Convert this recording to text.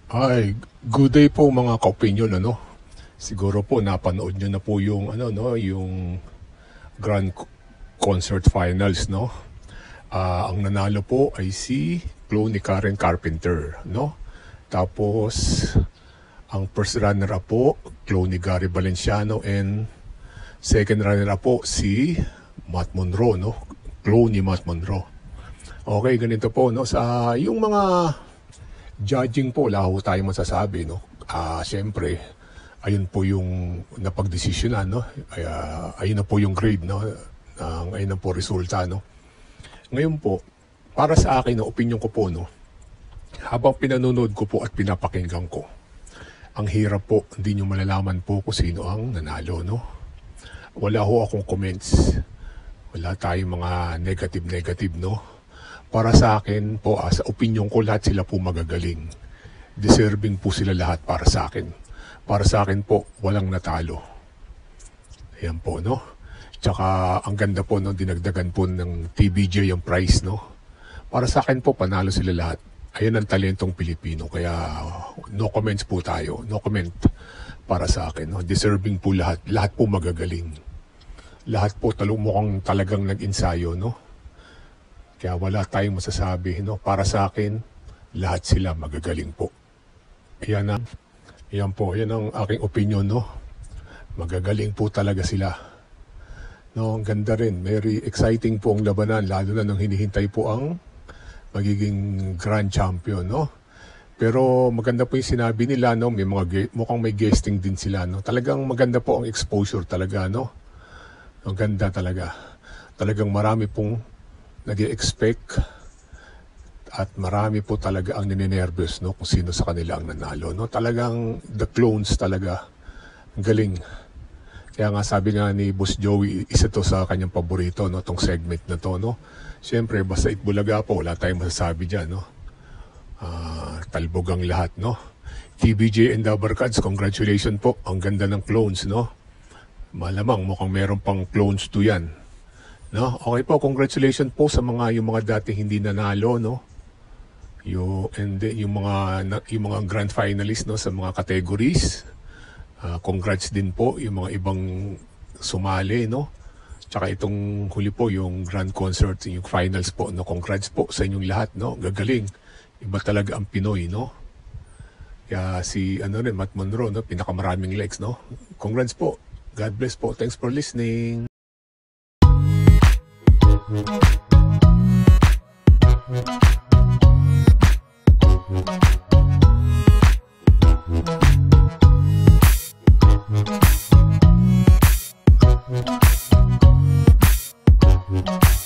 Ay, good day po mga ka-opinion, ano. Siguro po napanood niyo na po yung yung Grand Concert Finals, no. Ang nanalo po ay si Chloe ni Karen Carpenter, no. Tapos ang first runner up po Chloe ni Gary Valenciano, and second runner up po si Matt Monro, no. Chloe ni Matt Monro. Okay, ganito po, no, sa yung mga judging po, wala ho tayo masasabi, no. Siyempre, ayun po yung napagdesisyonan, no. Ayun na po yung grade, no. Ayun na po resulta, no. Ngayon po, para sa akin, no, opinion ko po, no, habang pinanonood ko po at pinapakinggan ko, ang hirap po, hindi nyo malalaman po kung sino ang nanalo, no. Wala ho akong comments. Wala tayong mga negative, no. Para sa akin po, sa opinion ko, lahat sila po magagaling. Deserving po sila lahat para sa akin. Para sa akin po, walang natalo. Ayan po, no? Tsaka, ang ganda po, no, dinagdagan po ng TVJ yung prize, no? Para sa akin po, panalo sila lahat. Ayan ang talentong Pilipino. Kaya, no comments po tayo. No comment para sa akin, no? Deserving po lahat. Lahat po magagaling. Lahat po mukhang talagang nag-ensayo, no? Kaya wala tayong masasabi, no? Para sa akin, lahat sila magagaling po. Yan po, yan ang aking opinion, no? Magagaling po talaga sila. No, ang ganda rin. Very exciting po ang labanan, lalo na nung hinihintay po ang magiging grand champion, no? Pero maganda po yung sinabi nila, no? Mukhang may guesting din sila, no? Talagang maganda po ang exposure talaga, no? Ang ganda talaga. Talagang marami pong nag-i-expect at marami po talaga ang ninenervous, no, kung sino sa kanila ang nanalo, no. Talagang the clones talaga, ang galing. Kaya nga sabi nga ni Boss Joey, isa to sa kanyang paborito, no, tong segment na to, no. Siyempre, basta Itbulaga po, wala tayong masasabi dyan, no. Talbog ang lahat, no. TBJ and Dabber Cards, congratulations po, ang ganda ng clones, no. Malamang mukhang meron pang clones to yan, no. Okay po, congratulations po sa yung mga dati hindi nanalo, no. Yung mga grand finalists, no, sa mga categories. Congrats din po yung mga ibang sumali, no. Tsaka itong huli po, yung grand concert, yung finals po, no. Congrats po sa inyong lahat, no. Gagaling. Iba talaga ang Pinoy, no. Kaya si Matt Monro, no, pinakamaraming likes, no. Congrats po. God bless po. Thanks for listening. Thank you.